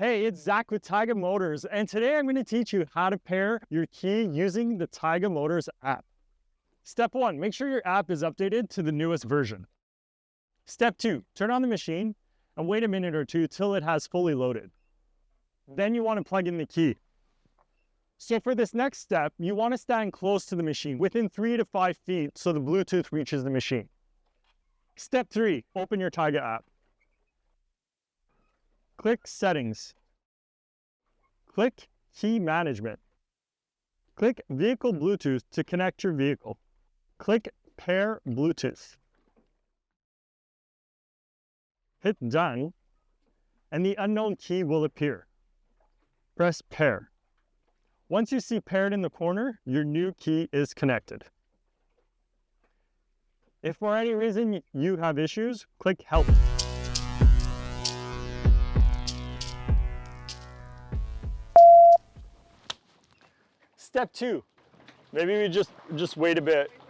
Hey, it's Zach with Taiga Motors, and today I'm going to teach you how to pair your key using the Taiga Motors app. Step 1, make sure your app is updated to the newest version. Step 2, turn on the machine and wait a minute or two till it has fully loaded. Then you want to plug in the key. So for this next step, you want to stand close to the machine, within 3 to 5 feet, so the Bluetooth reaches the machine. Step 3, open your Taiga app. Click Settings. Click Key Management. Click Vehicle Bluetooth to connect your vehicle. Click Pair Bluetooth. Hit Done, and the unknown key will appear. Press Pair. Once you see Paired in the corner, your new key is connected. If for any reason you have issues, click Help. Step 2, maybe we just wait a bit